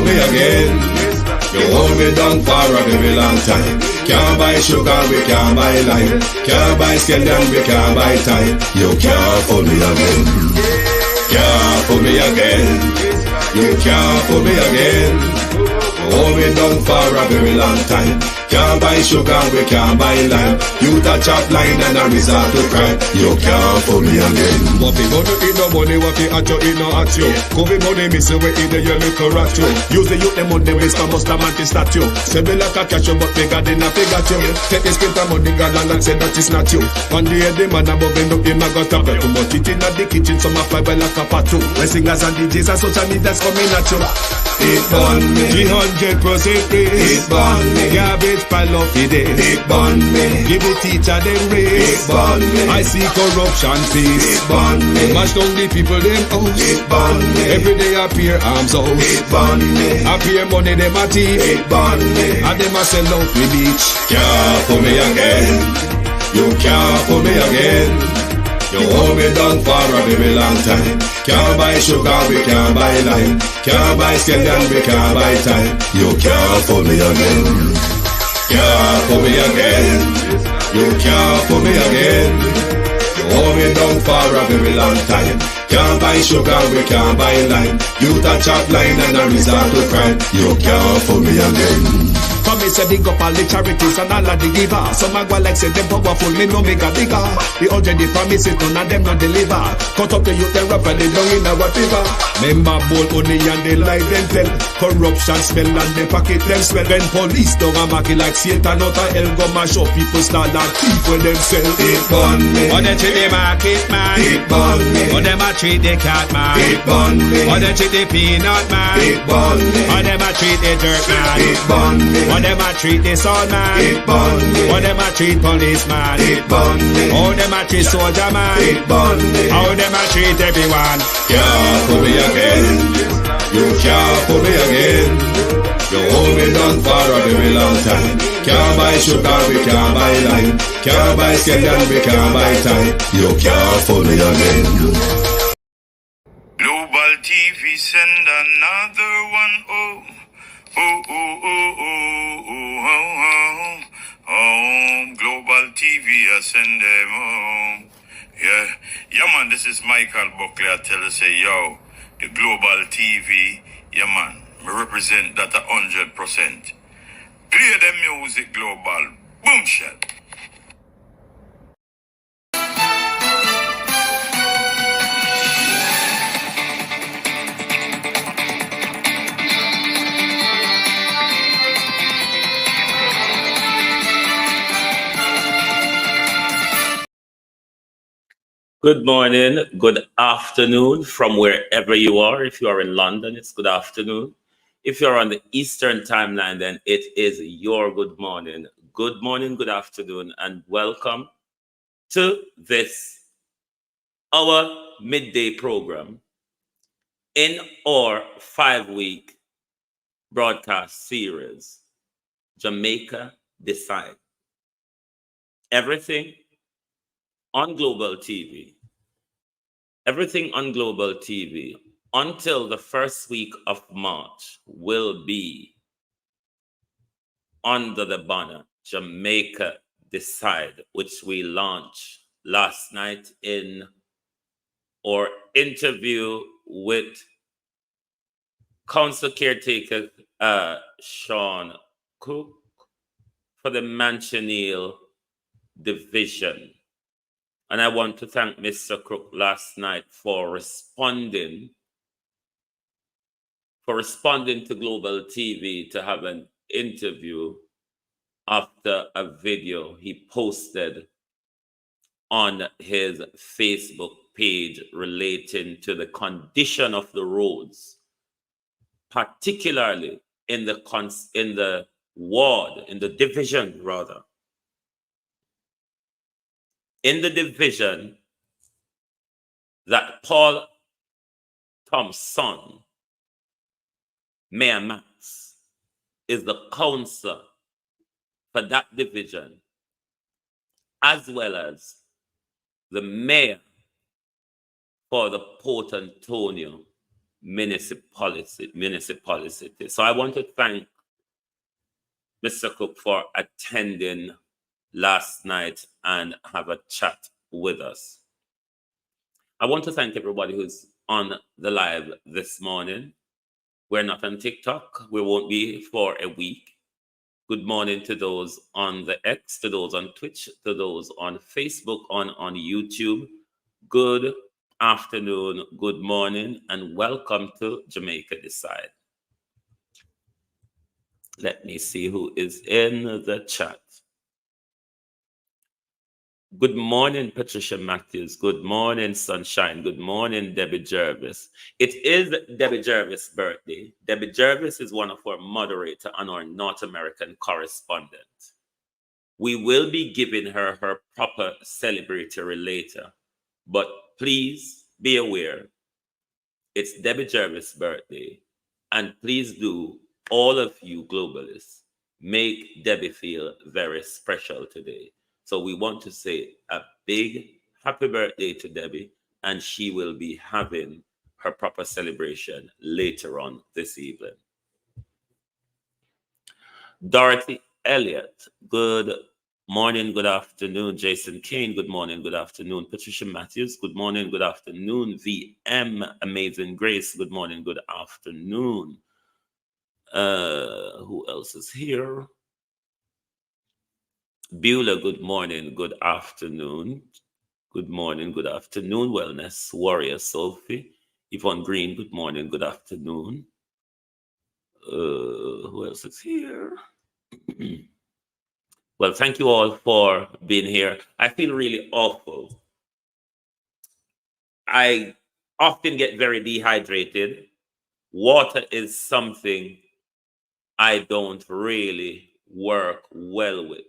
for me again. You hold me down for a very long time. Can't buy sugar, we can't buy lime. Can't buy scallion, we can't buy time. You can't for me again. Can't for me again. You can't for me again. Hold me down for a very long time. Can't buy sugar, we can't buy lime. You touch up line and I resort to crime. You can't for me again. What people do eat no money, what people at you eat no at you. Covid money miss away in the your little rat you. Use the youth them on the waste for must have statue. Say me like a catch you but bigger than a figure you. Take this print of money gal and say that it's not you. One day the man above end up in my gutter. Too much it in the kitchen, some a fly by like a patu. My singers and DJs and social media's coming at you. It burn me 300% raise. It burn me garbage pile of the day. It burn me give the teacher them raise. It burn me I see corruption face. It burn me mash down the people them house. It burn me every day appear arms out. It burn me appear money them a thief. It burn me and them a sell out the beach. Can't for me again. You can't for me again. You hold me down for a very long time. Can't buy sugar, we can't buy lime. Can't buy scallion, we can't buy time. You can't for me again. Can't for me again. You can't for me again. You hold me down for a very long time. Can't buy sugar, we can't buy lime. You touch up line and I resort to crime. You can't for me again. Come me say big up all the charities and all of the givers. Some a go like say them powerful, me no make a bigger. The already promise it, none of them not deliver. Cut up the youth, they rap and they down in our fever. Member bowl only and they lie them tell. Corruption smell and they pocket them swell. When police don't a market like Satan out of hell, go mash up people start like thief when them sell. It burn me. Or they treat the market man. It burn me. Or them a treat the cat man. It burn me. Or they treat the peanut man. It burn me. Or them a treat the dirt man. It burn me. Or them a treat the sun man. It burn me. Or them a treat policeman. It burn me. Or them a treat soldier man. It burn me. How them a treat everyone. Can't for me again. You can't for me again. You hold me down for a very long time. Can't buy sugar, we can't buy lime. Can't buy scallion, we can't buy time. You can't for me again. Global TV send another one. Oh, oh, oh, oh, oh, oh, oh, oh. Oh, Global TV, I send them home. Yeah, man, this is Michael Buckley. I tell you, say, yo, the Global TV, yeah, man, me represent that 100%. Play the music, Global. Boom shot. Good morning, good afternoon from wherever you are. If you are in London, it's good afternoon. If you're on the Eastern timeline, then it is your good morning. Good morning, good afternoon, and welcome to this, our midday program in our 5-week broadcast series, Jamaica Decide. Everything on Global TV. Everything on Global TV until the first week of March will be under the banner Jamaica Decide, which we launched last night in our interview with Council Caretaker Sean Cook for the Manchenial Division. And I want to thank Mr. Crook last night for responding to Global TV to have an interview after a video he posted on his Facebook page relating to the condition of the roads, particularly in the division that Paul Thompson, Mayor Max, is the councillor for that division, as well as the mayor for the Port Antonio municipality. So I want to thank Mr. Cook for attending last night and have a chat with us. I want to thank everybody who's on the live this morning. We're not on TikTok. We won't be for a week. Good morning to those on the X, to those on Twitch, to those on Facebook, on YouTube. Good afternoon, good morning, and welcome to Jamaica Decide. Let me see who is in the chat. Good morning, Patricia Matthews. Good morning, Sunshine. Good morning, Debbie Jervis. It is Debbie Jervis' birthday. Debbie Jervis is one of our moderators and our North American correspondent. We will be giving her her proper celebratory later, but please be aware, it's Debbie Jervis' birthday, and please do, all of you globalists, make Debbie feel very special today. So we want to say a big happy birthday to Debbie, and she will be having her proper celebration later on this evening. Dorothy Elliott, good morning, good afternoon. Jason Kane, good morning, good afternoon. Patricia Matthews, good morning, good afternoon. VM, Amazing Grace, good morning, good afternoon. Who else is here? Beulah, good morning, good afternoon. Good morning, good afternoon. Wellness Warrior Sophie. Yvonne Green, good morning, good afternoon. Who else is here? Well, thank you all for being here. I feel really awful. I often get very dehydrated. Water is something I don't really work well with.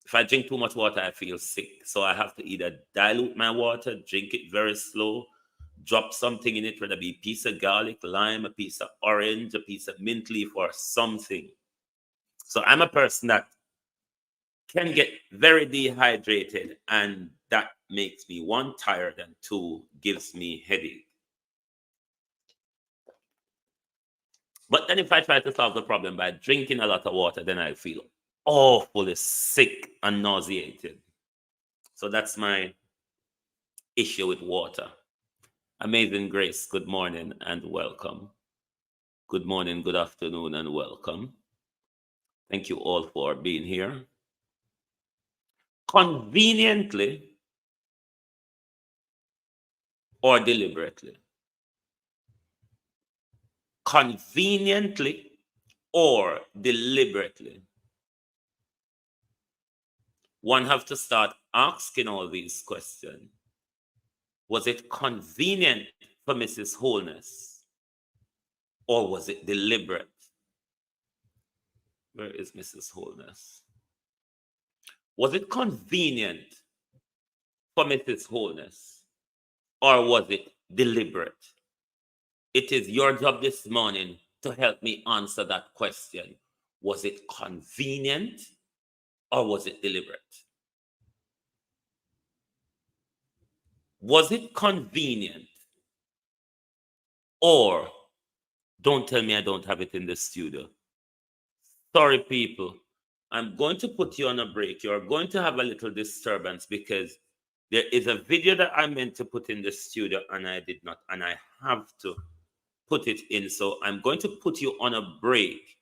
If I drink too much water, I feel sick. So I have to either dilute my water, drink it very slow, drop something in it, whether it be a piece of garlic, lime, a piece of orange, a piece of mint leaf, or something. So I'm a person that can get very dehydrated, and that makes me, one, tired, and two, gives me headache. But then if I try to solve the problem by drinking a lot of water, then I feel awfully sick and nauseated. So that's my issue with water. Amazing Grace, good morning and welcome. Good morning, good afternoon, and welcome. Thank you all for being here. Conveniently or deliberately? Conveniently or deliberately? One have to start asking all these questions. Was it convenient for Mrs. Wholeness, or was it deliberate? Where is Mrs. Wholeness? Was it convenient for Mrs. Wholeness, or was it deliberate? It is your job this morning to help me answer that question. Was it convenient, or was it deliberate? Was it convenient? Or, don't tell me I don't have it in the studio. Sorry, people. I'm going to put you on a break. You're going to have a little disturbance because there is a video that I meant to put in the studio and I did not. And I have to put it in. So I'm going to put you on a break.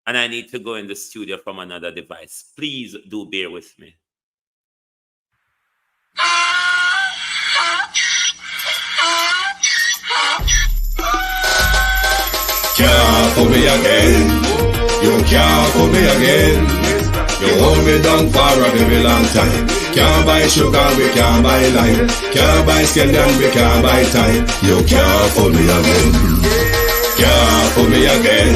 And I need to go in the studio from another device. Please do bear with me. Can't fool me again. You can't fool me again. You hold me down for a very long time. Can't buy sugar, we can't buy lime. Can't buy scandal, we can't buy time. You can't fool me again. Can't fool me again.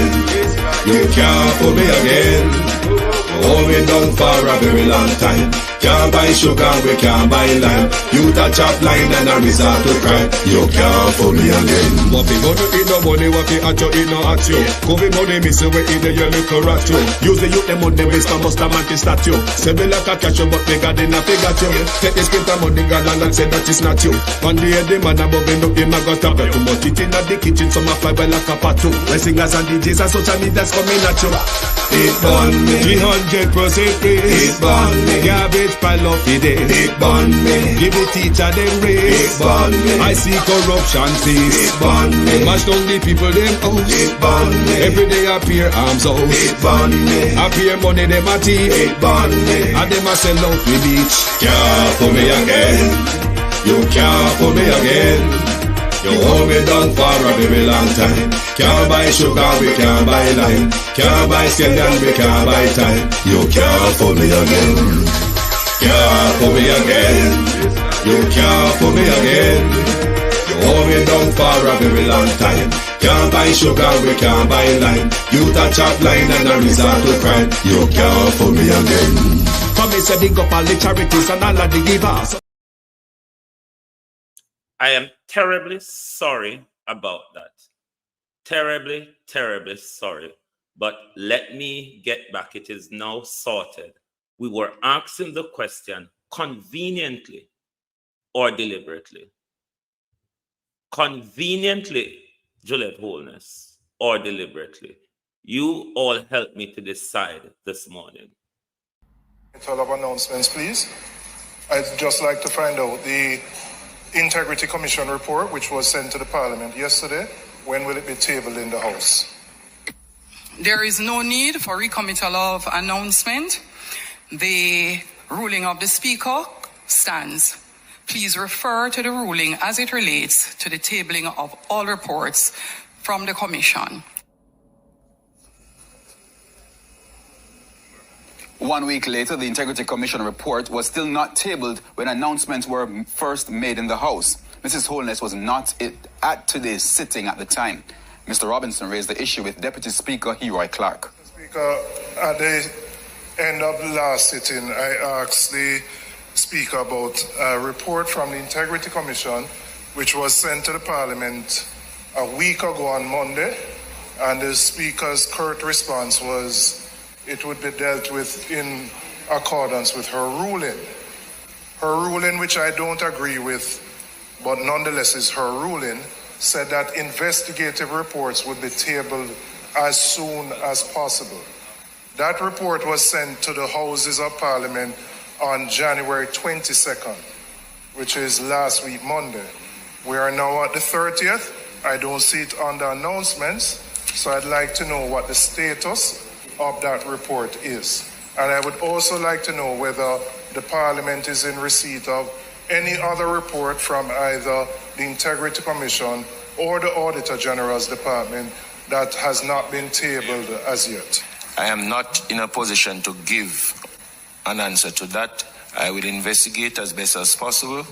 You can't fool me again. You hold me down for a very long time. Can't buy sugar, we can't buy lime. You touch up line and I resort to crime. You can't fool me again. What people do in no money, what they at you, in no at you. Covid money, miss away in the yellow correct you. Use the youth, the money, waste and must a man to statue. Say me like a catch you, but they got enough, they got you. Take this print of money, God, and say that is not you. One day, the man above him, up him, I got up. Too much eating at the kitchen, some of fly like a patu. My singers and DJs and social media's coming at you. It burn me 300% free. It burn me garbage pile of the day. It burn me give the teacher them raise. It burn me I see corruption cease. It burn me mash down the people them house. It burn me every day appear arms out. It burn me appear money them a thief. It burn me and them a sell out the beach. Can't for me again. You can't for me again. You hold me down for a very long time. Can't buy sugar, we can't buy lime. Can't buy scandal, we can't buy time. You can't fool me again. Can't fool me again. You can't fool me again. You hold me down for a very long time. Can't buy sugar, we can't buy lime. You touch up line and I resort to crime. You can't fool me again. Come me say big up all the charities and all of the givers. I am terribly sorry about that. Terribly, terribly sorry. But let me get back. It is now sorted. We were asking the question conveniently or deliberately. Conveniently, Juliet Wholeness, or deliberately. You all help me to decide this morning. It's all of announcements, please. I'd just like to find out the Integrity Commission report, which was sent to the Parliament yesterday. When will it be tabled in the House? There is no need for recommittal of announcement. The ruling of the Speaker stands. Please refer to the ruling as it relates to the tabling of all reports from the Commission. 1 week later, the Integrity Commission report was still not tabled when announcements were first made in the House. Mrs. Holness was not at today's sitting at the time. Mr. Robinson raised the issue with Deputy Speaker Heroy Clark. Speaker, at the end of the last sitting, I asked the Speaker about a report from the Integrity Commission, which was sent to the Parliament a week ago on Monday, and the Speaker's curt response was it would be dealt with in accordance with her ruling. Her ruling, which I don't agree with, but nonetheless is her ruling, said that investigative reports would be tabled as soon as possible. That report was sent to the Houses of Parliament on January 22nd, which is last week, Monday. We are now at the 30th. I don't see it on the announcements, so I'd like to know what the status of that report is. And I would also like to know whether the Parliament is in receipt of any other report from either the Integrity Commission or the Auditor General's Department that has not been tabled as yet. I am not in a position to give an answer to that. I will investigate as best as possible,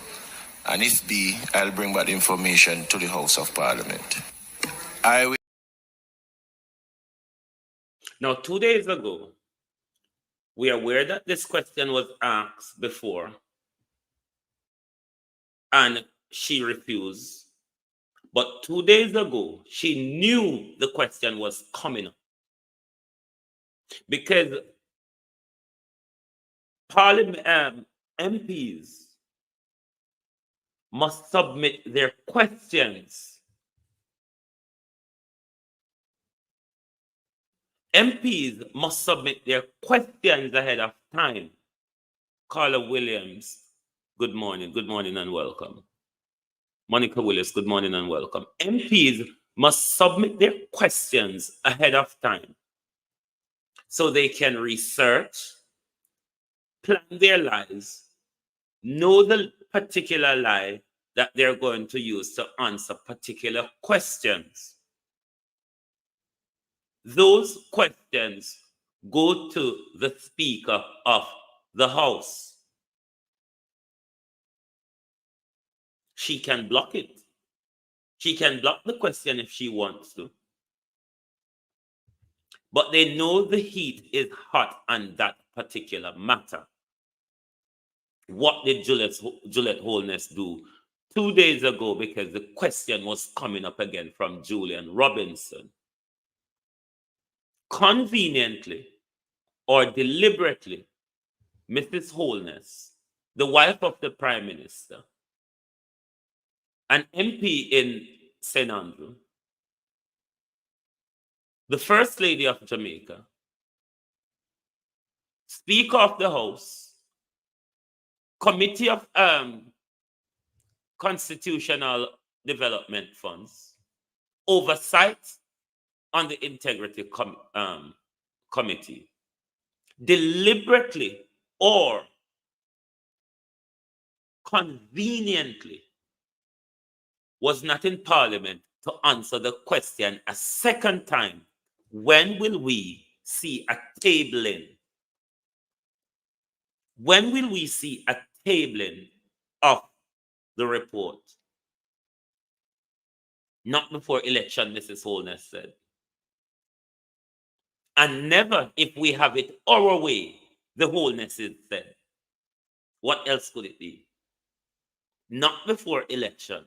and if be, I'll bring back information to the House of Parliament. Now, 2 days ago, we are aware that this question was asked before, and she refused. But 2 days ago, she knew the question was coming up. Because Parliament MPs must submit their questions. MPs must submit their questions ahead of time. Carla Williams, good morning and welcome. Monica Willis, good morning and welcome. MPs must submit their questions ahead of time so they can research, plan their lies, know the particular lie that they're going to use to answer particular questions. Those questions go to the Speaker of the House. She can block it. She can block the question if she wants to. But they know the heat is hot on that particular matter. What did Juliet Holness do 2 days ago? Because the question was coming up again from Julian Robinson. Conveniently or deliberately, Mrs. Holness, the wife of the Prime Minister, an MP in St. Andrew, the First Lady of Jamaica, Speaker of the House, Committee of Constitutional Development Funds, oversight on the Integrity Committee, deliberately or conveniently was not in Parliament to answer the question a second time. When will we see a tabling? When will we see a tabling of the report? Not before election, Mrs. Holness said. And never if we have it our way, the Holness is said. What else could it be? Not before election.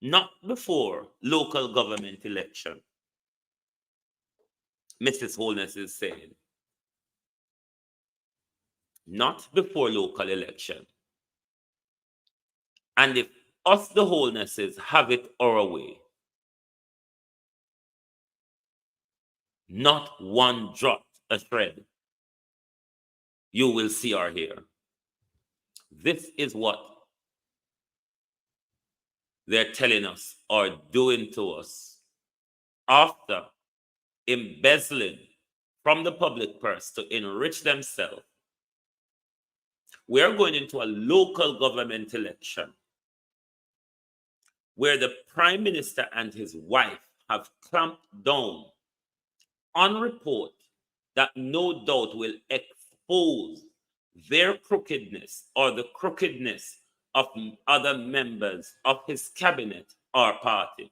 Not before local government election. Mrs. Holness is saying. Not before local election. And if us, the Holnesses, have it our way, not one drop, a thread, you will see or hear. This is what they're telling us or doing to us after embezzling from the public purse to enrich themselves. We are going into a local government election where the Prime Minister and his wife have clamped down on report that no doubt will expose their crookedness or the crookedness of other members of his cabinet or party.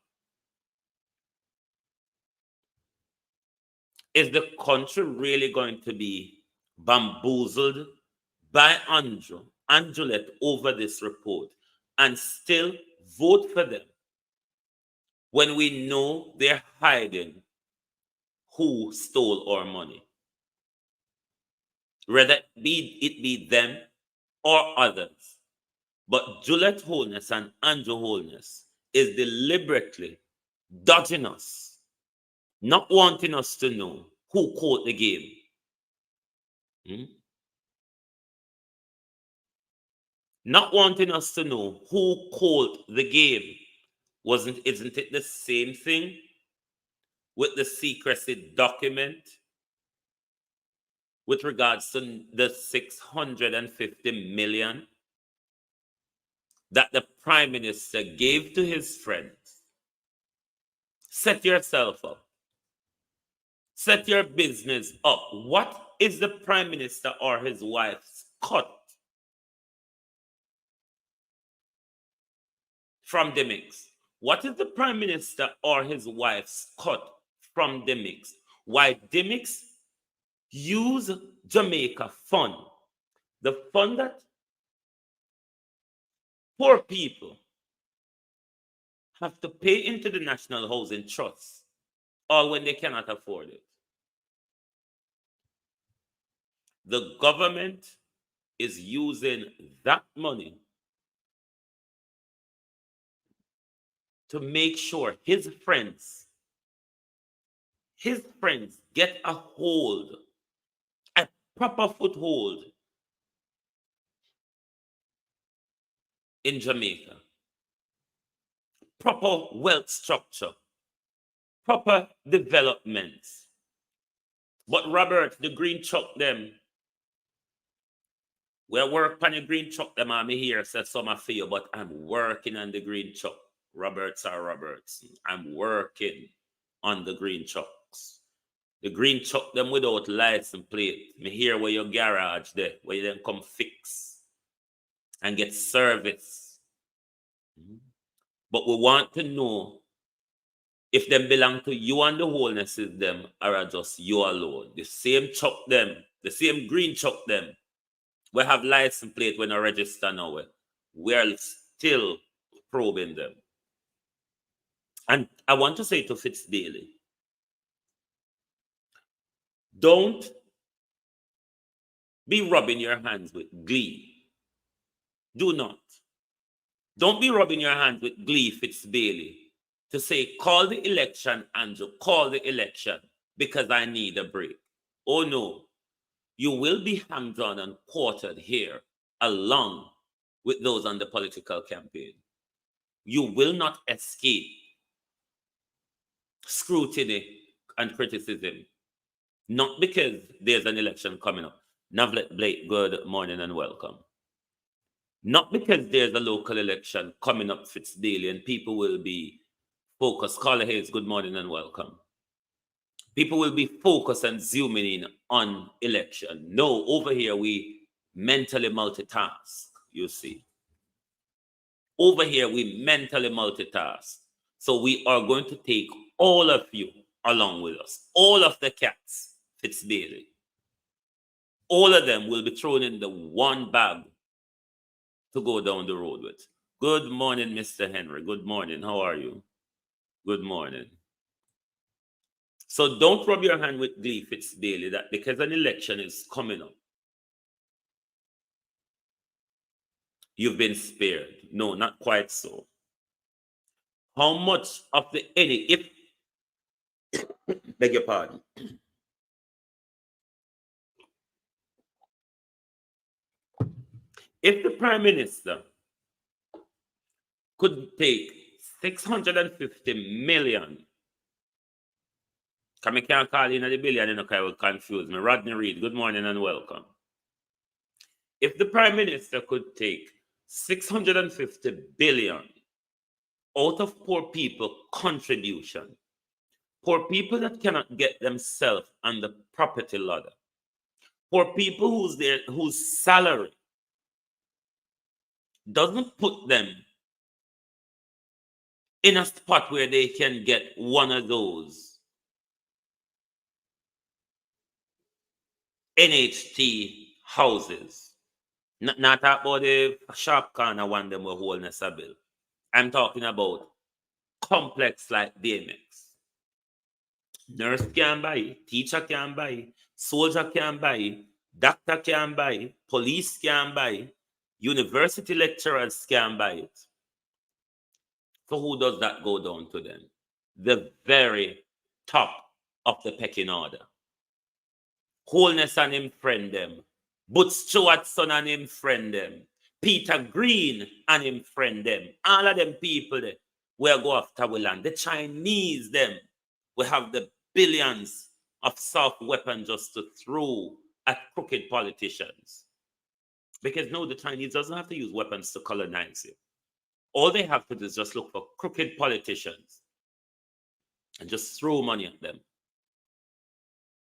Is the country really going to be bamboozled by Andrew and Juliet over this report and still vote for them when we know they're hiding who stole our money? Whether it be them or others. But Juliet Holness and Andrew Holness is deliberately dodging us, not wanting us to know who caught the game. Not wanting us to know who called the game. Isn't it the same thing with the secrecy document with regards to the 650 million that the Prime Minister gave to his friends? Set yourself up. Set your business up. What is the Prime Minister or his wife's cut from the mix? What is the Prime Minister or his wife's cut from the mix? Why the mix use Jamaica fund, the fund that poor people have to pay into the National Housing Trust, or when they cannot afford it. The government is using that money to make sure his friends get a hold, a proper foothold in Jamaica. Proper wealth structure, proper development. But Robert, the green truck them, we work on the green truck them, I'm here, says some of you, but I'm working on the green truck. Roberts are Roberts. I'm working on the green trucks. The green truck them without license plate. Me here where your garage there, where you then come fix and get service. But we want to know if them belong to you and the Holnesses them, or are just you alone. The same truck them, the same green truck them, We have license plate when I register now. We're still probing them. And I want to say to Fitzdaly, don't be rubbing your hands with glee. Do not. Don't be rubbing your hands with glee, Fitzbailey, to say, call the election, Andrew, call the election, because I need a break. Oh no, you will be hanged on and quartered here along with those on the political campaign. You will not escape scrutiny and criticism, not because there's an election coming up. Navlet Blake, good morning and welcome. Not because there's a local election coming up, Fitzdaly, and people will be focused. Carla Hayes, good morning and welcome. People will be focused and zooming in on election. No, over here we mentally multitask, you see. Over here we mentally multitask. So we are going to take all of you along with us. All of the cats, Fitzdaly. All of them will be thrown in the one bag to go down the road with. Good morning, Mr. Henry. Good morning. How are you? Good morning. So don't rub your hand with glee, Fitzdaly, that because an election is coming up, you've been spared. No, not quite so. How much of the if beg your pardon. If the Prime Minister could take 650 million, because I can't call in the billion, you know, because it will confuse me. Rodney Reed, good morning and welcome. If the Prime Minister could take 650 billion out of poor people contribution, poor people that cannot get themselves on the property ladder, poor people whose salary doesn't put them in a spot where they can get one of those NHT houses. Not about the sharp corner one them will hold a bill. I'm talking about complex like BMX. Nurse can buy, teacher can buy, soldier can buy, doctor can buy, police can buy, university lecturers can buy it. So who does that go down to them? The very top of the pecking order. Holness and him friend them. But Stuart son and him friend them. Peter Green and him friend them. All of them people there, we'll go after we land. The Chinese them, we have the billions of soft weapons just to throw at crooked politicians. Because no, the Chinese doesn't have to use weapons to colonize you. All they have to do is just look for crooked politicians and just throw money at them.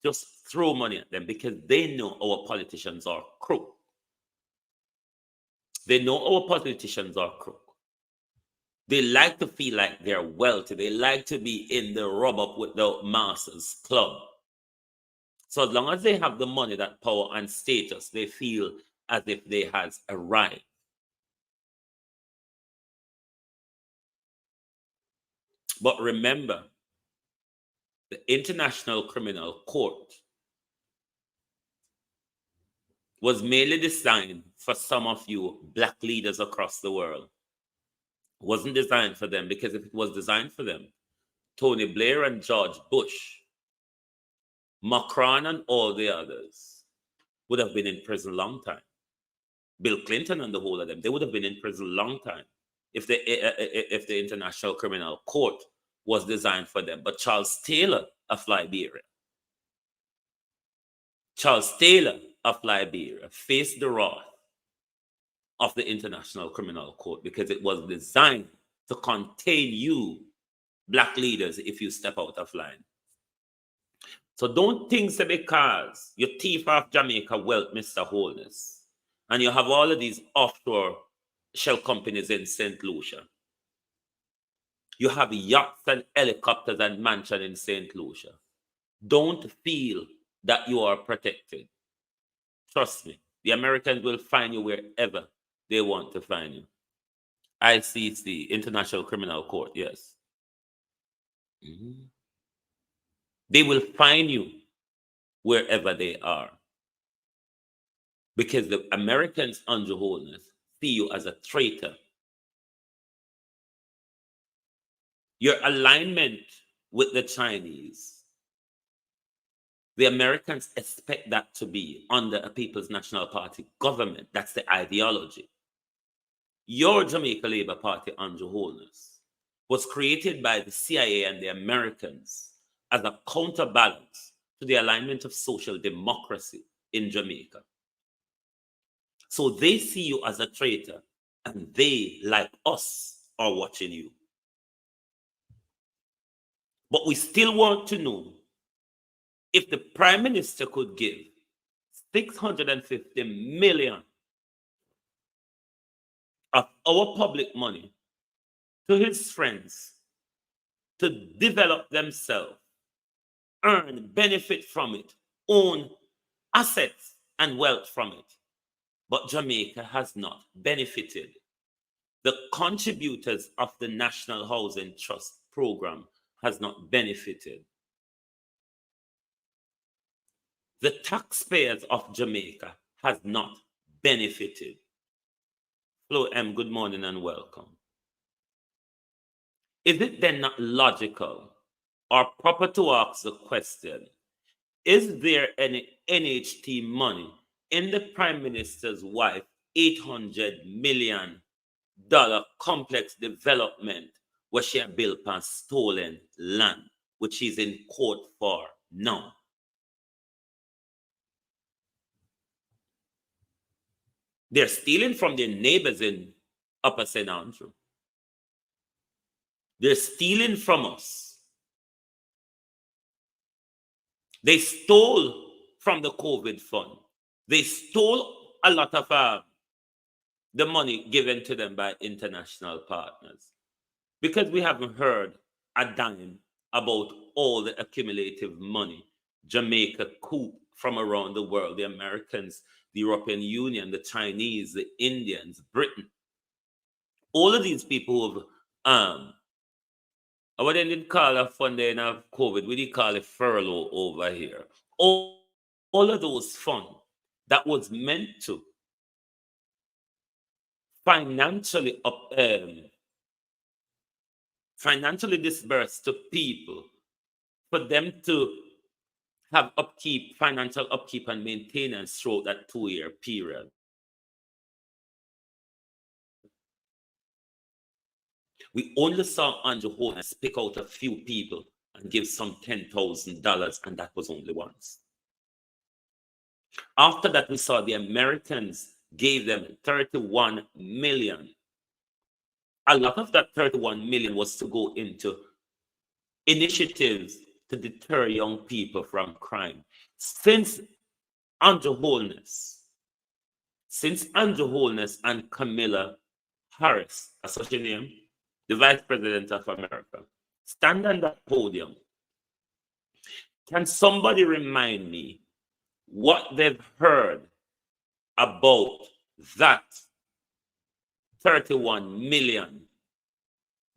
Just throw money at them because they know our politicians are crook. They know our politicians are crook. They like to feel like they're wealthy. They like to be in the rub up with the masses club. So as long as they have the money, that power and status, they feel as if they has arrived. But remember, the International Criminal Court was mainly designed for some of you black leaders across the world. It wasn't designed for them, because if it was designed for them, Tony Blair and George Bush, Macron and all the others would have been in prison a long time. Bill Clinton and the whole of them, they would have been in prison a long time if the International Criminal Court was designed for them. But Charles Taylor of Liberia, faced the wrath of the International Criminal Court because it was designed to contain you, black leaders, if you step out of line. So don't think that because you thief off Jamaica wealth, Mr. Holness, and you have all of these offshore shell companies in St. Lucia. You have yachts and helicopters and mansions in St. Lucia. Don't feel that you are protected. Trust me, The Americans will find you wherever they want to find you. ICC, International Criminal Court, yes. They will find you wherever they are. Because the Americans, on your wholeness, see you as a traitor. Your alignment with the Chinese, the Americans expect that to be under a People's National Party government. That's the ideology. Your Jamaica Labour Party, on your wholeness, was created by the CIA and the Americans as a counterbalance to the alignment of social democracy in Jamaica. So they see you as a traitor, and they, like us, are watching you. But we still want to know if the Prime Minister could give 650 million of our public money to his friends to develop themselves, earn benefit from it, own assets and wealth from it. But Jamaica has not benefited. The contributors of the National Housing Trust program has not benefited. The taxpayers of Jamaica has not benefited. Flo M, good morning and welcome. Is it then not logical or proper to ask the question, is there any NHT money in the Prime Minister's wife $800 million complex development where she had built on stolen land, which she's in court for now? They're stealing from their neighbors in Upper St. Andrew. They're stealing from us. They stole from the COVID fund. They stole a lot of the money given to them by international partners. Because we haven't heard a dime about all the accumulative money Jamaica couped from around the world, the Americans, the European Union, the Chinese, the Indians, Britain. All of these people have, what they didn't call a funding of COVID, we did call it furlough over here. All of those funds that was meant to financially disperse to people for them to have upkeep, financial upkeep and maintenance throughout that 2-year period. We only saw Andrew Holness pick out a few people and give some $10,000, and that was only once. After that, we saw the Americans gave them 31 million. A lot of that 31 million was to go into initiatives to deter young people from crime. Since Andrew Holness and Camilla Harris, that's what your name, the Vice President of America, stand on that podium, can somebody remind me what they've heard about that 31 million?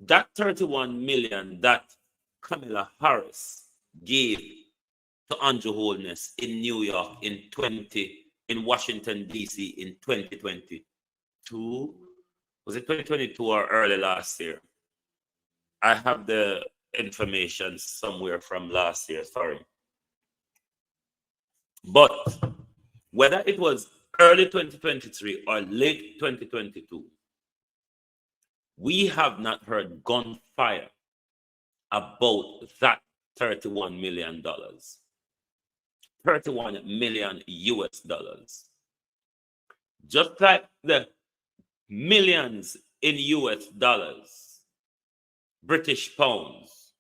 That 31 million that Camilla Harris gave to Andrew Holness in New York in Washington, D.C. in 2022. Was it 2022 or early last year? I have the information somewhere from last year, sorry. But whether it was early 2023 or late 2022, we have not heard gunfire about that $31 million. 31 million US dollars. Just like the millions in US dollars, British pounds,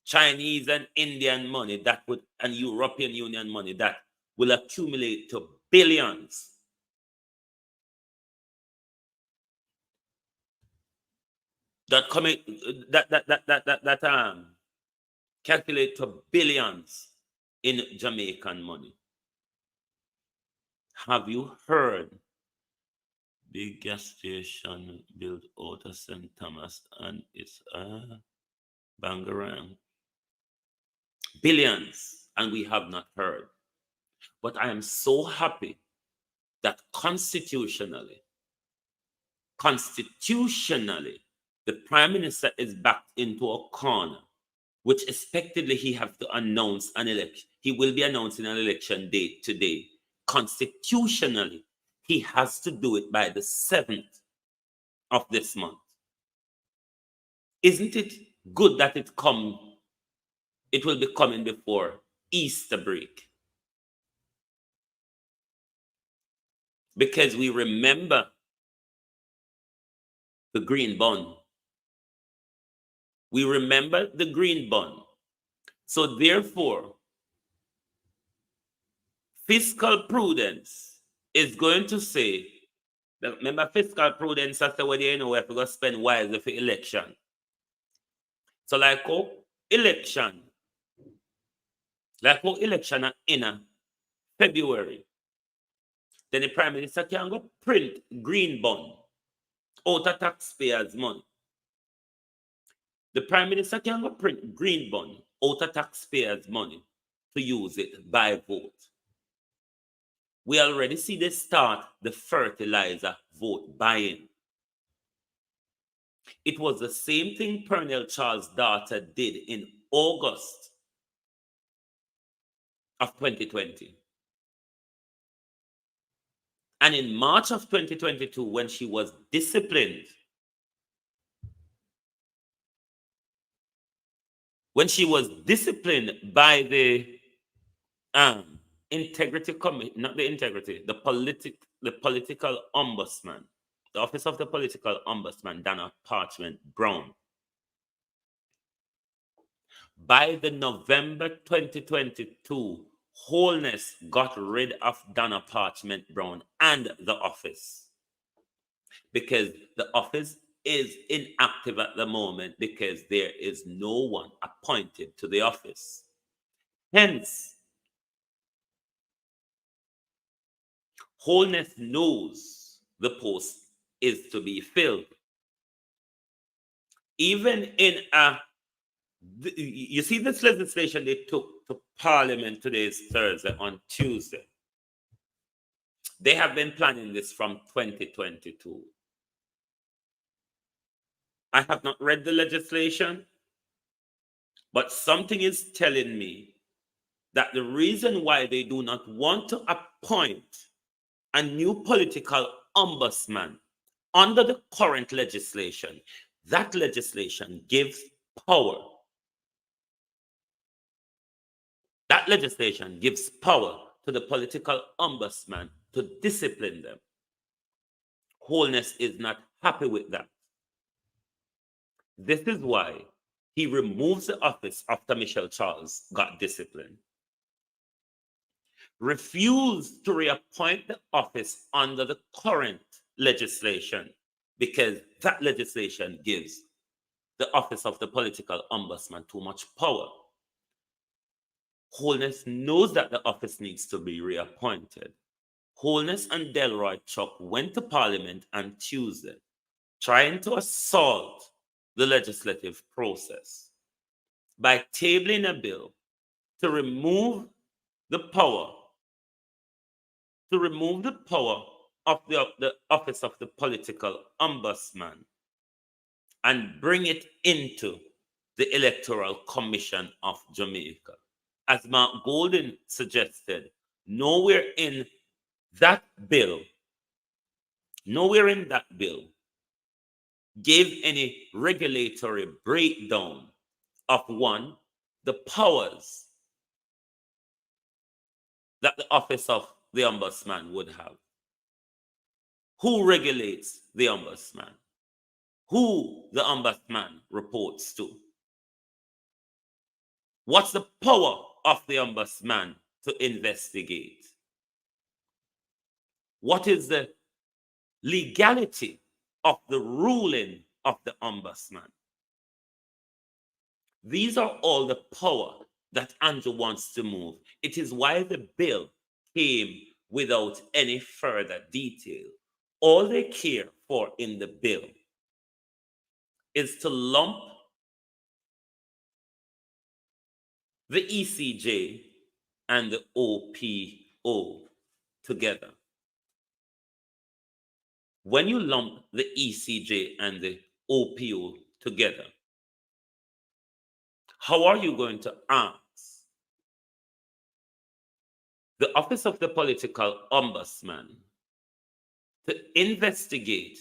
Chinese and Indian money that would, and European Union money that will accumulate to billions. That calculate to billions in Jamaican money. Have you heard? Big gas station built out of St. Thomas and it's Bangarang. Billions, and we have not heard. But I am so happy that constitutionally, the Prime Minister is backed into a corner, which expectedly he has to announce an election. He will be announcing an election date today. Constitutionally, he has to do it by the 7th of this month. Isn't it good that it will be coming before Easter break? Because we remember the green bond. We remember the green bond. So therefore, fiscal prudence is going to say, remember fiscal prudence after what you know we have to go spend wisely for election. So like how election are in February, then the Prime Minister can go print green bond out of taxpayers' money. The Prime Minister can go print green bond out of taxpayers' money to use it by vote. We already see the start, the fertilizer vote buying. It was the same thing Pernell Charles' daughter did in August of 2020. And in March of 2022, when she was disciplined, by the integrity committee, not the integrity, the political ombudsman, the office of the political ombudsman, Dana Parchment Brown. By the November 2022, Wholeness got rid of Dana Parchment Brown and the office, because the office is inactive at the moment because there is no one appointed to the office. Hence, Wholeness knows the post is to be filled. Even in you see this legislation they took to Parliament, today is Thursday, on Tuesday. They have been planning this from 2022. I have not read the legislation, but something is telling me that the reason why they do not want to appoint a new political ombudsman under the current legislation, that legislation gives power. That legislation gives power to the political ombudsman to discipline them. Wholeness is not happy with that. This is why he removes the office after Michelle Charles got disciplined. Refused to reappoint the office under the current legislation because that legislation gives the office of the political ombudsman too much power. Wholeness knows that the office needs to be reappointed. Wholeness and Delroy Chuck went to Parliament on Tuesday, trying to assault the legislative process by tabling a bill to remove the power of the office of the political ombudsman and bring it into the Electoral Commission of Jamaica. As Mark Golden suggested, nowhere in that bill gave any regulatory breakdown of one, the powers that the office of the ombudsman would have. Who regulates the ombudsman? Who the ombudsman reports to? What's the power of the ombudsman to investigate? What is the legality of the ruling of the ombudsman? These are all the power that Andrew wants to move. It is why the bill came without any further detail. All they care for in the bill is to lump the ECJ and the OPO together. When you lump the ECJ and the OPO together, how are you going to ask the Office of the Political Ombudsman to investigate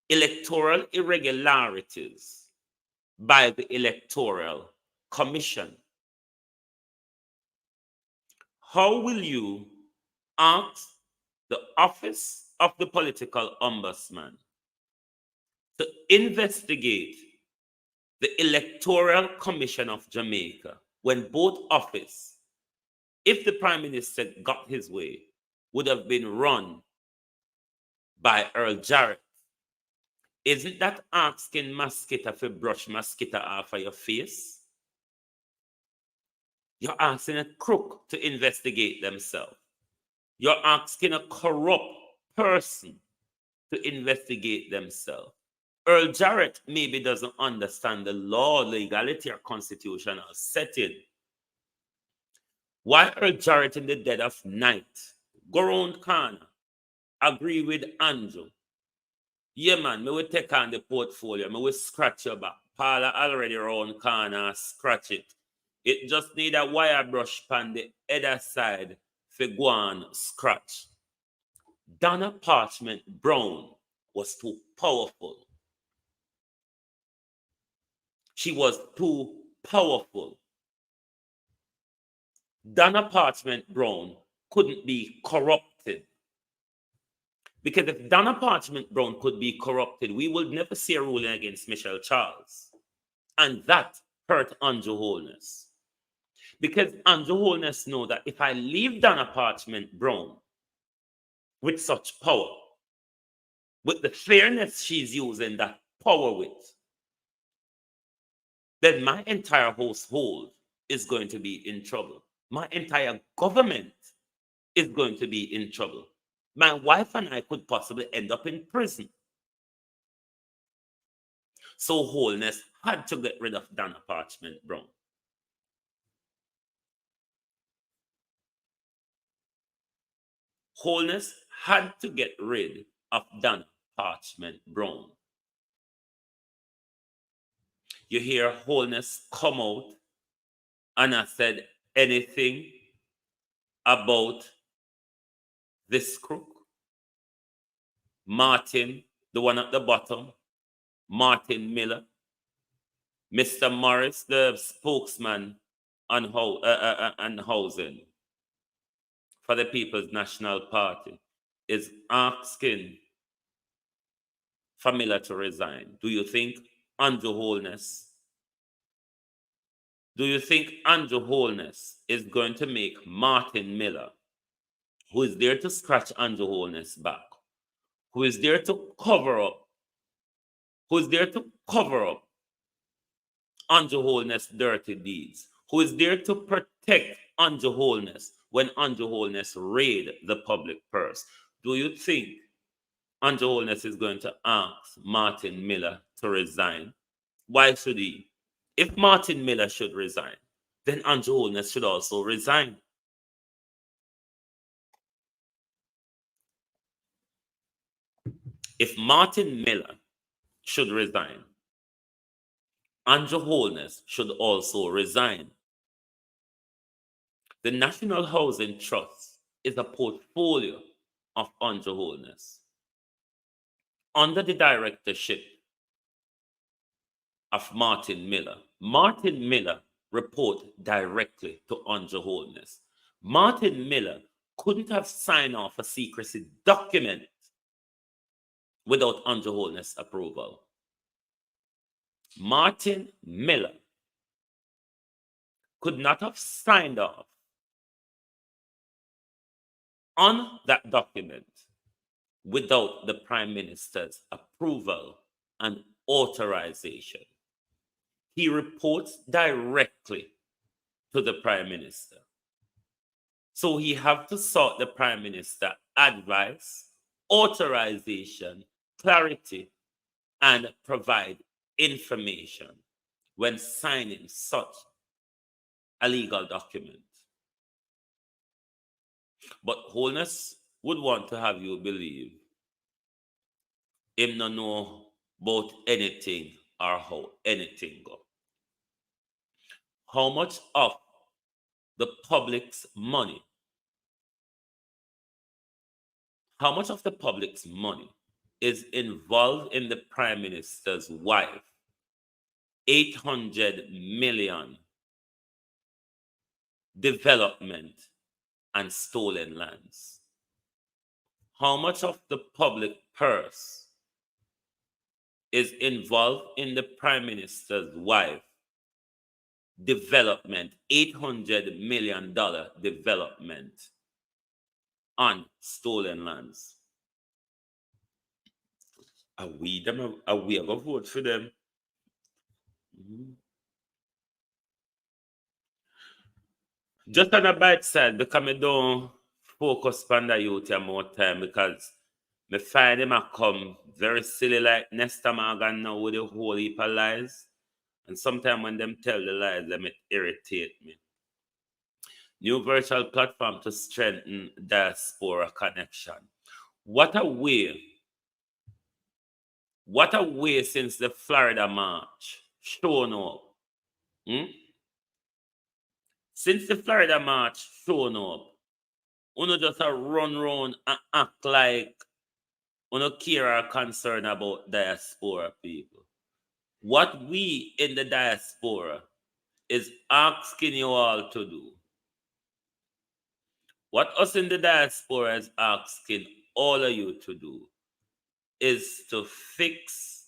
electoral irregularities by the Electoral Commission? How will you ask the Office of the Political Ombudsman to investigate the Electoral Commission of Jamaica when both offices, if the Prime Minister got his way, would have been run by Earl Jarrett? Isn't that asking mosquito to brush mosquito off of your face? You're asking a crook to investigate themselves. You're asking a corrupt person to investigate themselves. Earl Jarrett maybe doesn't understand the law, legality, or constitutional setting. Why Earl Jarrett in the dead of night go round corner, agree with Andrew? Yeah, man, me will take on the portfolio, me will scratch your back. Paula already round corner, scratch it. It just need a wire brush on the other side for go on scratch. Donna Parchment Brown was too powerful. She was too powerful. Donna Parchment Brown couldn't be corrupted. Because if Donna Parchment Brown could be corrupted, we would never see a ruling against Michelle Charles. And that hurt Andrew Holness. Because Andrew Holness know that if I leave Donna Parchment Brown with such power, with the fairness she's using that power with, then my entire household is going to be in trouble. My entire government is going to be in trouble. My wife and I could possibly end up in prison. So Holness had to get rid of Donna Parchment Brown. Holness had to get rid of Donna Parchment Brown. You hear Holness come out and I said anything about this crook? Martin, the one at the bottom, Martin Miller, Mr. Morris, the spokesman on housing for the People's National Party, is asking for Miller to resign. Do you think Andrew Holness is going to make Martin Miller, who is there to scratch Andrew Holness back, who is there to cover up Andrew Holness' dirty deeds, who is there to protect Andrew Holness when Andrew Holness raid the public purse? Do you think Andrew Holness is going to ask Martin Miller to resign? Why should he? If Martin Miller should resign, then Andrew Holness should also resign. If Martin Miller should resign, Andrew Holness should also resign. The National Housing Trust is a portfolio of Andrew Holness. Under the directorship of Martin Miller report directly to Andrew Holness. Martin Miller couldn't have signed off a secrecy document without Andrew Holness' approval. Martin Miller could not have signed off on that document without the Prime Minister's approval and authorization. He reports directly to the Prime Minister. So he have to sought the Prime Minister advice, authorization, clarity, and provide information when signing such a legal document. But Holness would want to have you believe him no know about anything or how anything go. How much of the public's money, how much of the public's money is involved in the Prime Minister's wife? 800 million development and stolen lands. How much of the public purse is involved in the Prime Minister's wife development, $800 million development on stolen lands? Are we going to vote for them? Just on a bite side, because I don't focus on the youth more time, because I find them come very silly like Nesta Morgan now with a whole heap of lies. And sometimes when them tell the lies, them it irritate me. New virtual platform to strengthen diaspora connection. What a way since the Florida March shown up. Since the Florida March shown up, uno just a run round and act like uno care or concern about diaspora people. What we in the diaspora is asking you all to do, what us in the diaspora is asking all of you to do, is to fix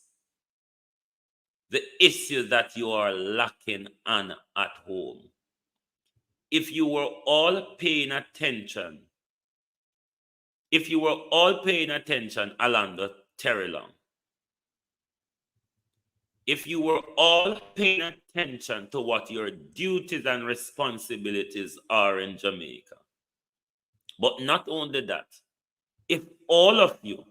the issues that you are lacking on at home. If you were all paying attention, Alando Terrelong, if you were all paying attention to what your duties and responsibilities are in Jamaica, but not only that, if all of you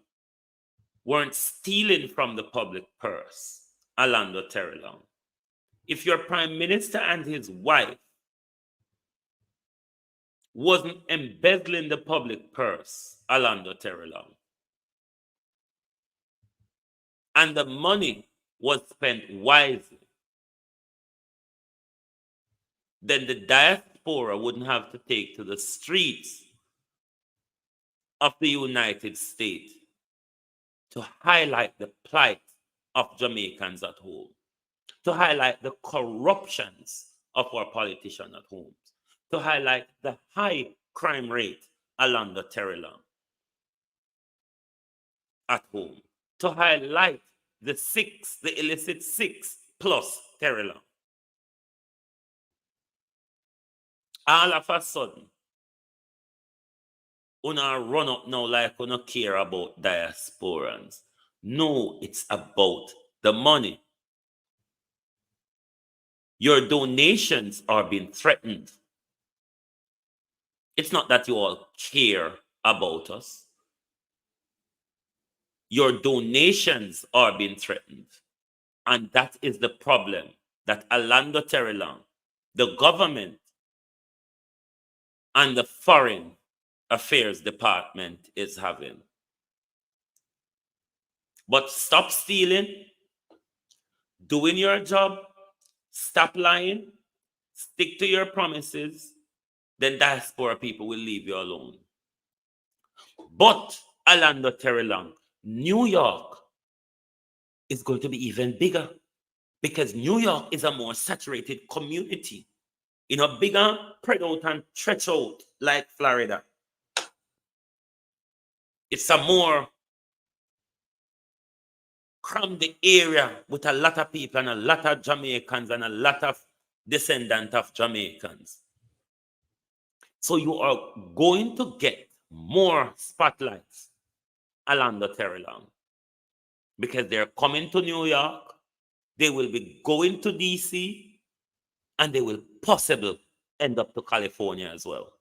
weren't stealing from the public purse, Alando Terrelong, if your Prime Minister and his wife wasn't embezzling the public purse, Alando Terrelong, and the money was spent wisely, then the diaspora wouldn't have to take to the streets of the United States to highlight the plight of Jamaicans at home, to highlight the corruptions of our politicians at home, to highlight the high crime rate along the Terrelong at home, to highlight the illicit 6+ Terrelong. All of a sudden, una run up now like una care about diasporans. No, it's about the money. Your donations are being threatened. It's not that you all care about us. Your donations are being threatened. And that is the problem that Alando Terrelong, the government, and the Foreign Affairs Department is having. But stop stealing, doing your job, stop lying, stick to your promises, then diaspora people will leave you alone. But Alando Terrelong, New York is going to be even bigger because New York is a more saturated community. You know, bigger, spread out and stretch out like Florida. It's a more crammed area with a lot of people and a lot of Jamaicans and a lot of descendants of Jamaicans. So you are going to get more spotlights along the Terrelong because they're coming to New York, they will be going to DC, and they will possibly end up to California as well.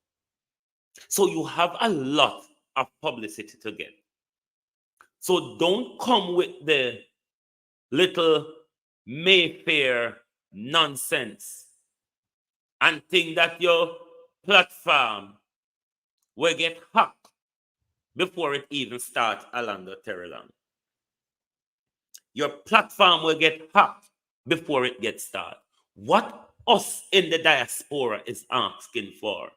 So you have a lot of publicity to get. So don't come with the little Mayfair nonsense and think that your platform will get hacked before it even starts along the Terraland. Your platform will get hacked before it gets started. What us in the diaspora is asking for,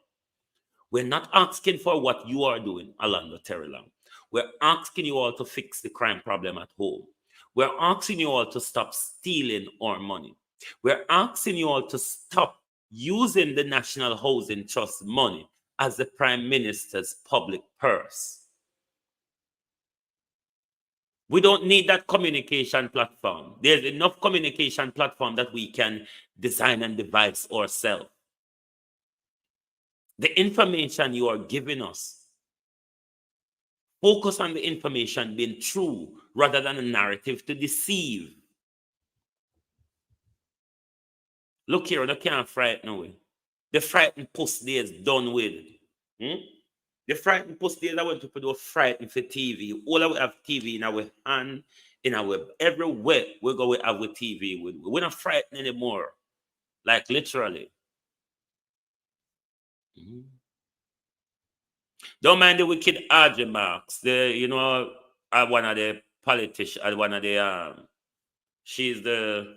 we're not asking for what you are doing along the Terraland. We're asking you all to fix the crime problem at home. We're asking you all to stop stealing our money. We're asking you all to stop using the National Housing Trust money as the Prime Minister's public purse. We don't need that communication platform. There's enough communication platform that we can design and devise ourselves. The information you are giving us, focus on the information being true rather than a narrative to deceive. Look here, they can't frighten away. The frightened puss days done with. The frightened puss days, I want people to frighten for TV. All of we have TV in our hand, in our everywhere we go, we have with TV. We're not frightened anymore. Like literally. Don't mind the wicked RJ Marks. One of the politicians, one of the she's the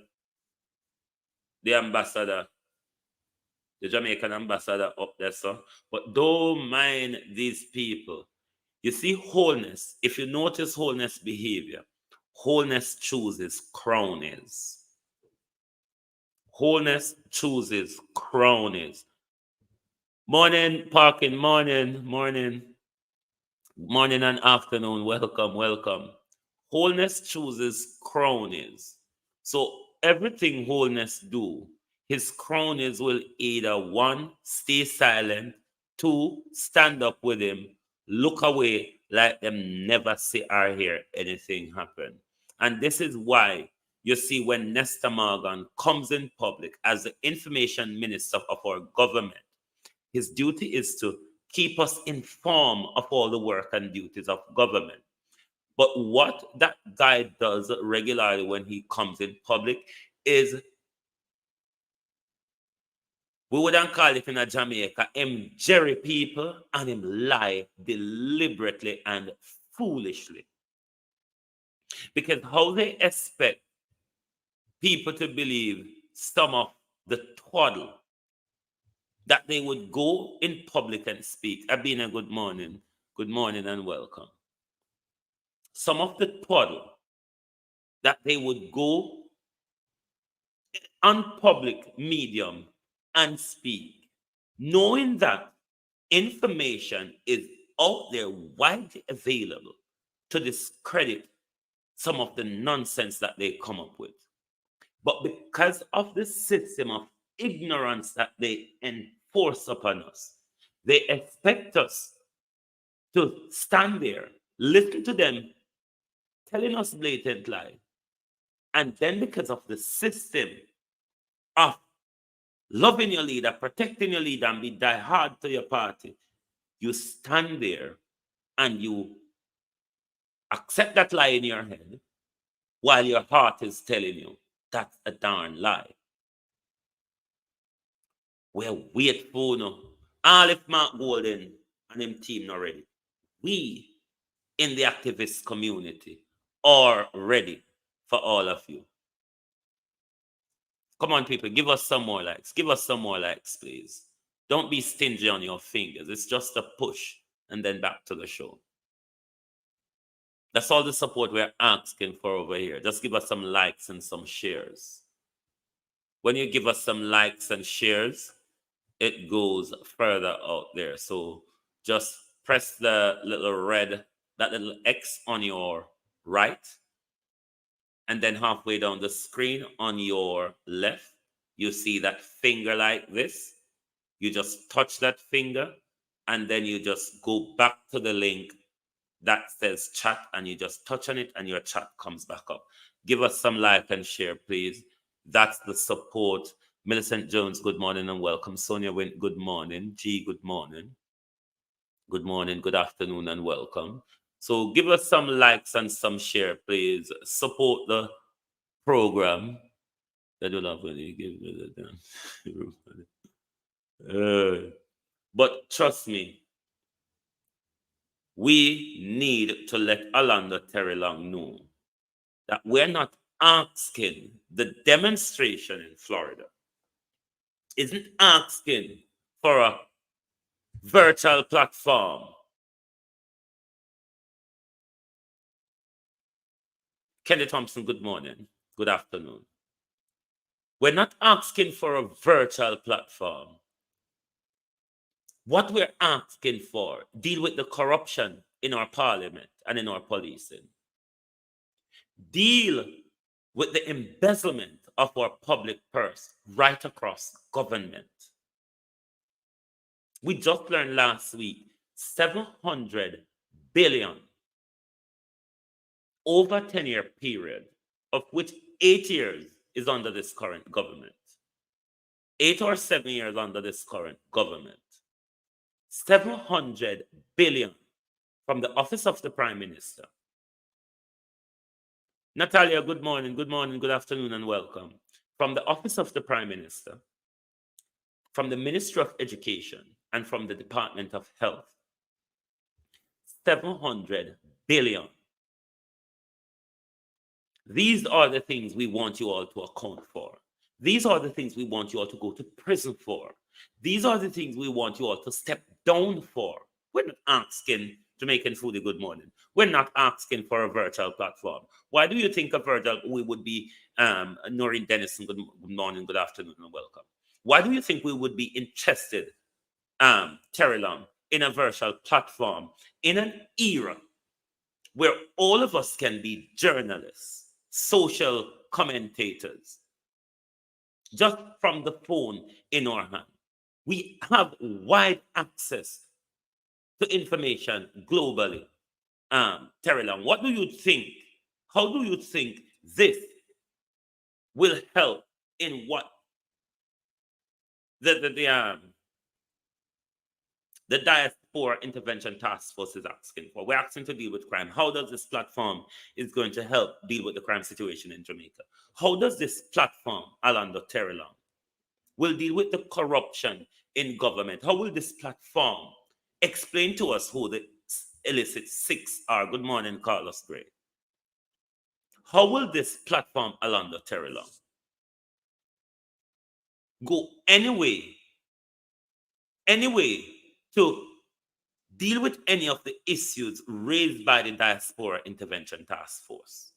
ambassador, the Jamaican ambassador up there, so. But don't mind these people. You see, wholeness, if you notice wholeness behavior, wholeness chooses cronies. Wholeness chooses cronies. Morning, parking, morning and afternoon. Welcome. Wholeness chooses cronies. So everything wholeness do, his cronies will either 1, stay silent, 2, stand up with him, look away like them never see or hear anything happen. And this is why you see when Nestor Morgan comes in public as the information minister of our government, his duty is to keep us informed of all the work and duties of government. But what that guy does regularly when he comes in public is, we wouldn't call it in Jamaica, him jerry people and him lie deliberately and foolishly. Because how they expect people to believe some of the twaddle that they would go in public and speak. Abina, good morning and welcome. Some of the twaddle that they would go on public medium and speak, knowing that information is out there widely available to discredit some of the nonsense that they come up with. But because of the system of ignorance that they enforce upon us, they expect us to stand there, listen to them telling us blatant lie. And then because of the system of loving your leader, protecting your leader, and be die hard to your party, you stand there and you accept that lie in your head while your heart is telling you that's a darn lie. We're wait for no. All if Mark Golden and him team not ready. We in the activist community are ready for all of you. Come on, people, give us some more likes. Give us some more likes, please. Don't be stingy on your fingers. It's just a push and then back to the show. That's all the support we're asking for over here. Just give us some likes and some shares. When you give us some likes and shares, it goes further out there. So just press the little red, that little X on your right, and then halfway down the screen on your left, you see that finger like this. You just touch that finger, and then you just go back to the link that says chat, and you just touch on it, and your chat comes back up. Give us some like and share, please. That's the support. Millicent Jones, good morning and welcome. Sonia Wint, good morning. G, good morning. Good morning, good afternoon, and welcome. So give us some likes and some share, please. Support the program. I don't know when you give me the but trust me, we need to let Alanda Terry Long know that we're not asking the demonstration in Florida isn't asking for a virtual platform. Kenny Thompson, good morning, good afternoon. We're not asking for a virtual platform. What we're asking for, deal with the corruption in our parliament and in our policing. Deal with the embezzlement of our public purse right across government. We just learned last week 700 billion over a 10-year period, of which 8 years is under this current government. 8 or 7 years under this current government. 700 billion from the office of the Prime Minister. Natalia, good morning, good afternoon, and welcome. From the office of the Prime Minister, from the Ministry of Education, and from the Department of Health. 700 billion. These are the things we want you all to account for. These are the things we want you all to go to prison for. These are the things we want you all to step down for. We're not asking Jamaican Foodie good morning. We're not asking for a virtual platform. Why do you think a virtual, we would be, Noreen Dennison, good morning, good afternoon, and welcome. Why do you think we would be interested, Terry Long, in a virtual platform in an era where all of us can be journalists, social commentators, just from the phone in our hand? We have wide access to information globally. Terry Long, what do you think? How do you think this will help in what the Diaspora Intervention Task Force is asking for? We're asking to deal with crime. How does this platform is going to help deal with the crime situation in Jamaica? How does this platform, Alanda Terry Long, will deal with the corruption in government? How will this platform explain to us who the illicit six are? Good morning, Carlos Gray. How will this platform, Alanda Terry Long, go anyway to deal with any of the issues raised by the Diaspora Intervention Task Force?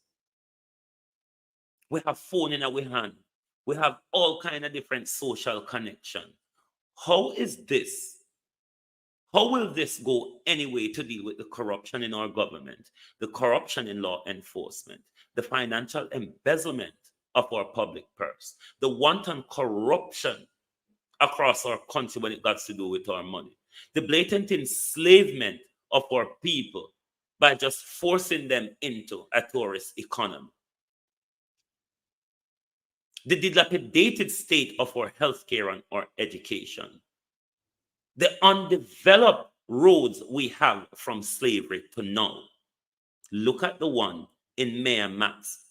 We have phone in our hand. We have all kind of different social connection. How is this? How will this go anyway to deal with the corruption in our government, the corruption in law enforcement, the financial embezzlement of our public purse, the wanton corruption across our country when it got to do with our money, the blatant enslavement of our people by just forcing them into a tourist economy, the dilapidated state of our healthcare and our education, the undeveloped roads we have from slavery to now. Look at the one in Mayor Matt's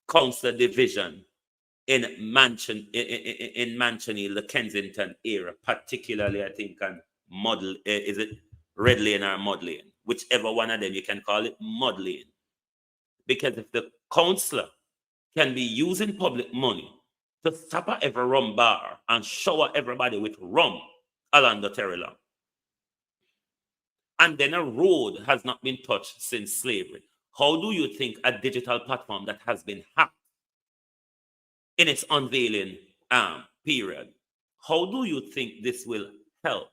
council division in Mansion, the Kensington area, particularly I think on Model, is it Red Lane or Mud Lane? Whichever one of them you can call it, Mud Lane. Because if the councillor can be using public money to stop at every rum bar and shower everybody with rum along the Terry Long, and then a road has not been touched since slavery, how do you think a digital platform that has been hacked in its unveiling period, how do you think this will help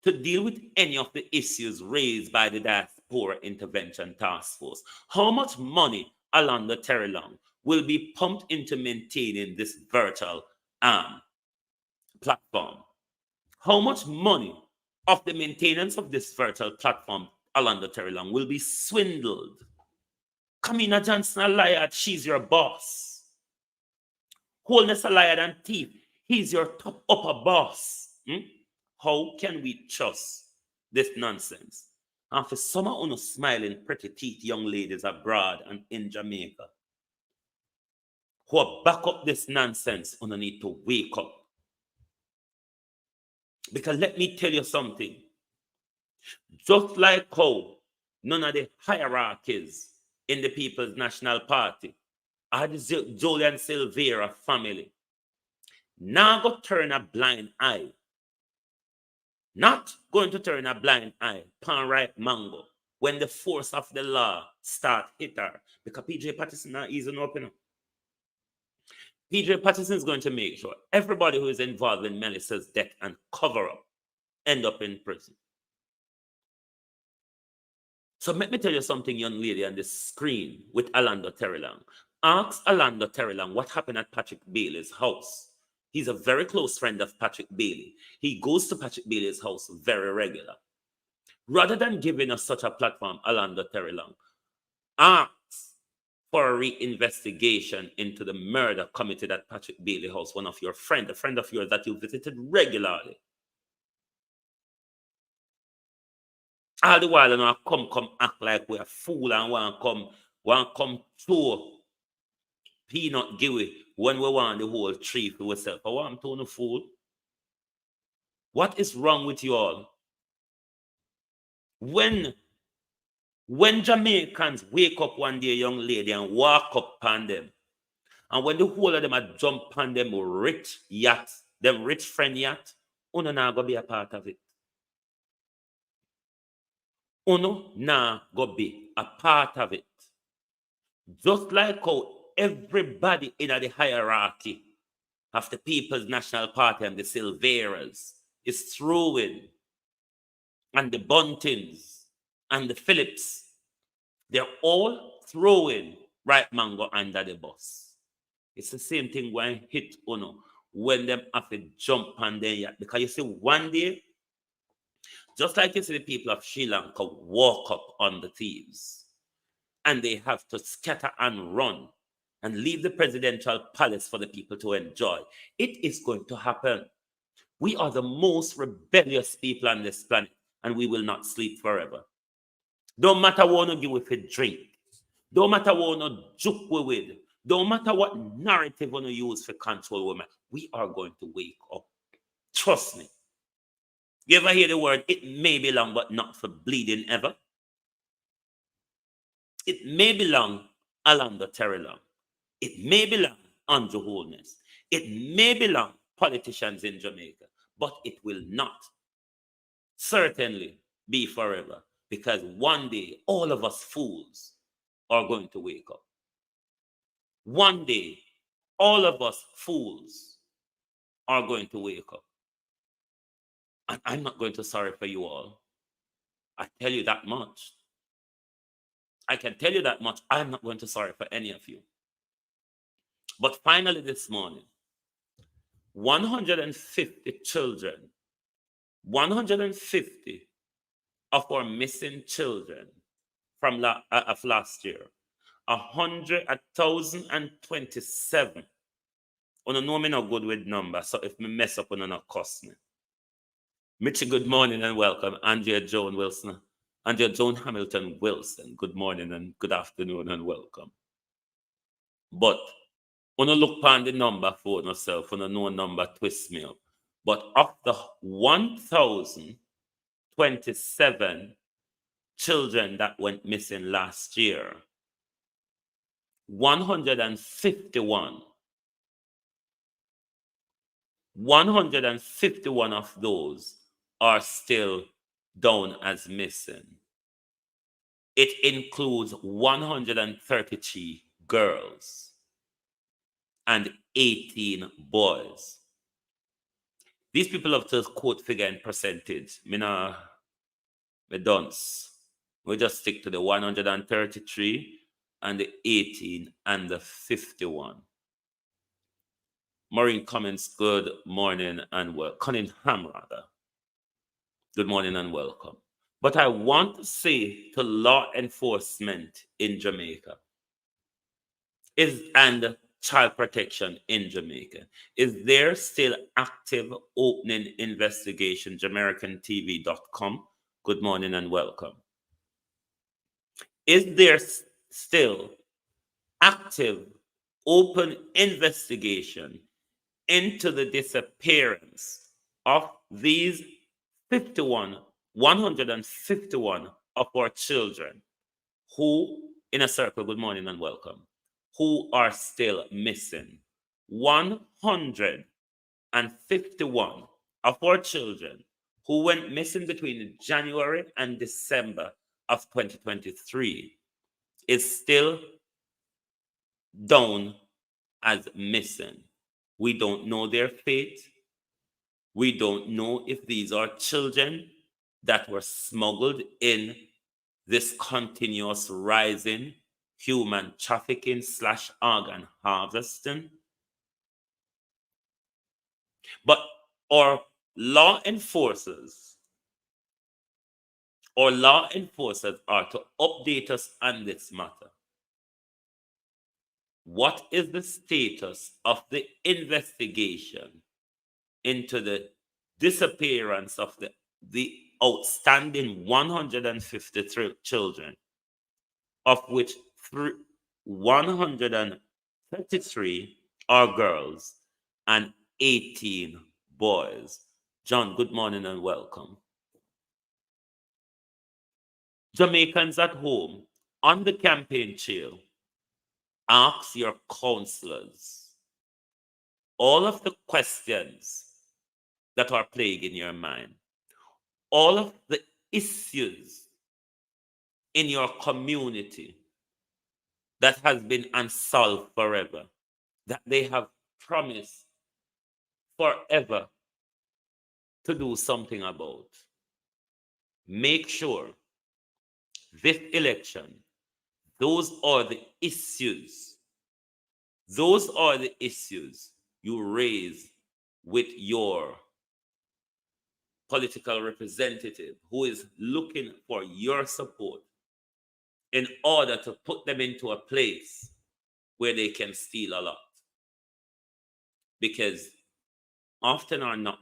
to deal with any of the issues raised by the Diaspora Intervention Task Force? How much money along the Terry Long will be pumped into maintaining this virtual platform? How much money of the maintenance of this virtual platform along the Terry Long will be swindled? Kamina Johnson a liar, she's your boss. Wholeness a liar and thief, he's your top upper boss. How can we trust this nonsense? And for some of you smiling pretty teeth young ladies abroad and in Jamaica who are back up this nonsense, you need to wake up. Because let me tell you something. Just like how none of the hierarchies in the People's National Party are the Julian Silvera family, now go turn a blind eye. Not going to turn a blind eye, pan ripe mango, when the force of the law start hit her. Because PJ Patterson not easy open up. PJ Patterson is going to make sure everybody who is involved in Melissa's death and cover up end up in prison. So let me tell you something, young lady, on the screen with Alando Terrylang. Ask Alando Terrylang what happened at Patrick Bailey's house. He's a very close friend of Patrick Bailey. He goes to Patrick Bailey's house very regular. Rather than giving us such a platform, Alando Terrylang, ask for a reinvestigation into the murder committed at Patrick Bailey's house, one of your friends, a friend of yours that you visited regularly. All the while, I come act like we're a fool and want to come to peanut giveaway when we want the whole tree for ourselves. I want to a fool. What is wrong with you all? When Jamaicans wake up one day, young lady, and walk up on them, and when the whole of them are jump on them rich yacht, them rich friend yacht, uno na go be a part of it. Uno na go be a part of it. Just like how everybody in the hierarchy of the People's National Party and the Silveras is throwing, and the Buntings and the Phillips, they're all throwing right mango under the bus. It's the same thing when hit Uno, when them have to jump on them yet. Because you see, one day, just like you see the people of Sri Lanka walk up on the thieves, and they have to scatter and run and leave the presidential palace for the people to enjoy. It is going to happen. We are the most rebellious people on this planet, and we will not sleep forever. Don't matter what you give with a drink. Don't matter what you joke with. Don't matter what narrative you use for control women. We are going to wake up. Trust me. You ever hear the word, it may be long, but not for bleeding ever? It may belong Alando Terrylang. It may belong Andrew Holness. It may belong politicians in Jamaica, but it will not certainly be forever, because one day all of us fools are going to wake up. One day all of us fools are going to wake up. And I'm not going to sorry for you all. I tell you that much. I can tell you that much. I'm not going to sorry for any of you. But finally this morning, 150 children, 150 of our missing children from last year, 1,027. You know me not good with numbers, so if me mess up, you not cost me. Mitchie, good morning and welcome. Andrea Joan Wilson. Andrea Joan Hamilton Wilson, good morning and good afternoon and welcome. But when you look on the number for yourself, when you know number twist me up. But of the 1,027 children that went missing last year, 151 of those are still down as missing. It includes 133 girls and 18 boys. These people have to quote figure and percentage. Me dunce. We just stick to the 133 and the 18 and the 51. Maureen Cummins, good morning and welcome. Cunningham, rather. Good morning and welcome. But I want to say to law enforcement in Jamaica and child protection in Jamaica? Is there still active opening investigation? JamaicanTV.com. Good morning and welcome. Is there still active open investigation into the disappearance of these 151 of our children who, in a circle, good morning and welcome, who are still missing? 151 of our children who went missing between January and December of 2023 is still down as missing. We don't know their fate. We don't know if these are children that were smuggled in this continuous rising human trafficking / organ harvesting. But our law enforcers are to update us on this matter. What is the status of the investigation into the disappearance of the outstanding 153 children, of which 133 are girls and 18 boys? John, good morning and welcome. Jamaicans at home, on the campaign trail, ask your counselors all of the questions that are plaguing your mind, all of the issues in your community that has been unsolved forever, that they have promised forever to do something about. Make sure this election, those are the issues you raise with your political representative who is looking for your support in order to put them into a place where they can steal a lot. Because often or not,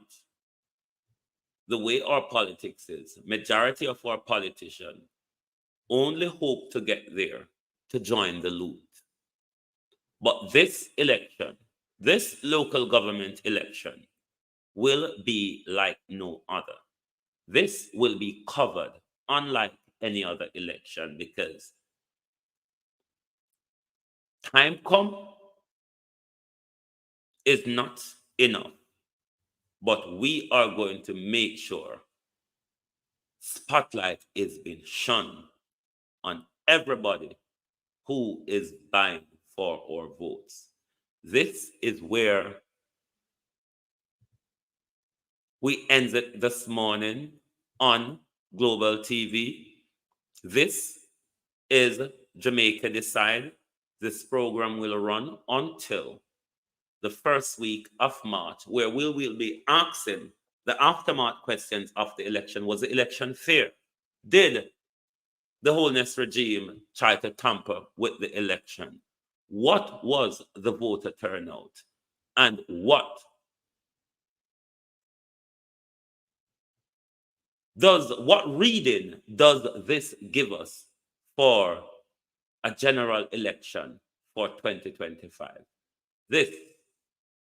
the way our politics is, majority of our politicians only hope to get there to join the loot. But this election, this local government election, will be like no other. This will be covered unlike any other election, because time come is not enough. But we are going to make sure spotlight is being shone on everybody who is vying for our votes. This is where we ended this morning on Global TV. This is Jamaica Decide. This program will run until the first week of March, where we will be asking the aftermath questions of the election. Was the election fair? Did the Holness regime try to tamper with the election? What was the voter turnout? And what reading does this give us for a general election for 2025? This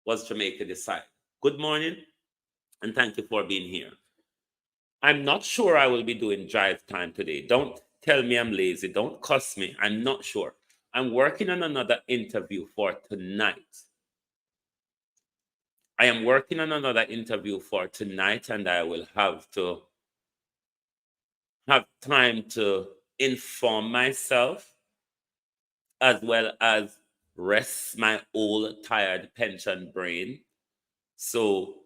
was Jamaica Decide. Good morning, and thank you for being here. I'm not sure I will be doing drive time today. Don't tell me I'm lazy. Don't cuss me. I'm not sure. I'm working on another interview for tonight. I am working on another interview for tonight, and I will have to have time to inform myself as well as rest my old tired pension brain. So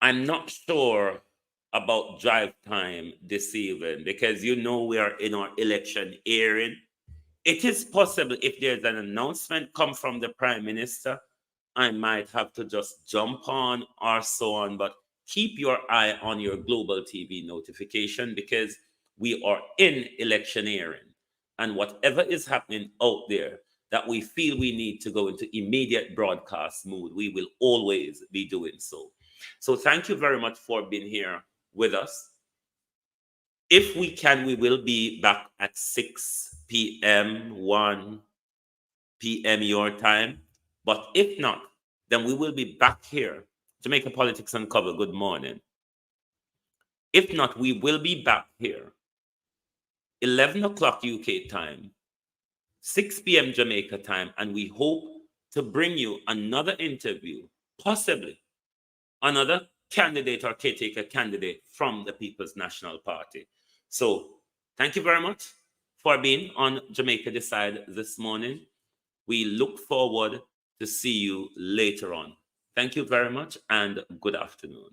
I'm not sure about drive time this evening, because you know we are in our election hearing. It is possible if there's an announcement come from the Prime Minister, I might have to just jump on or so on, but keep your eye on your Global TV notification, because we are in election hearing. And whatever is happening out there, that we feel we need to go into immediate broadcast mood, we will always be doing so. So thank you very much for being here with us. If we can, we will be back at 6 p.m., 1 p.m. your time. But if not, then we will be back here. Jamaica Politics Uncovered, good morning. If not, we will be back here 11 o'clock UK time, 6 p.m. Jamaica time, and we hope to bring you another interview, possibly another candidate or caretaker candidate from the People's National Party. So thank you very much for being on Jamaica Decide this morning. We look forward to see you later on. Thank you very much and good afternoon.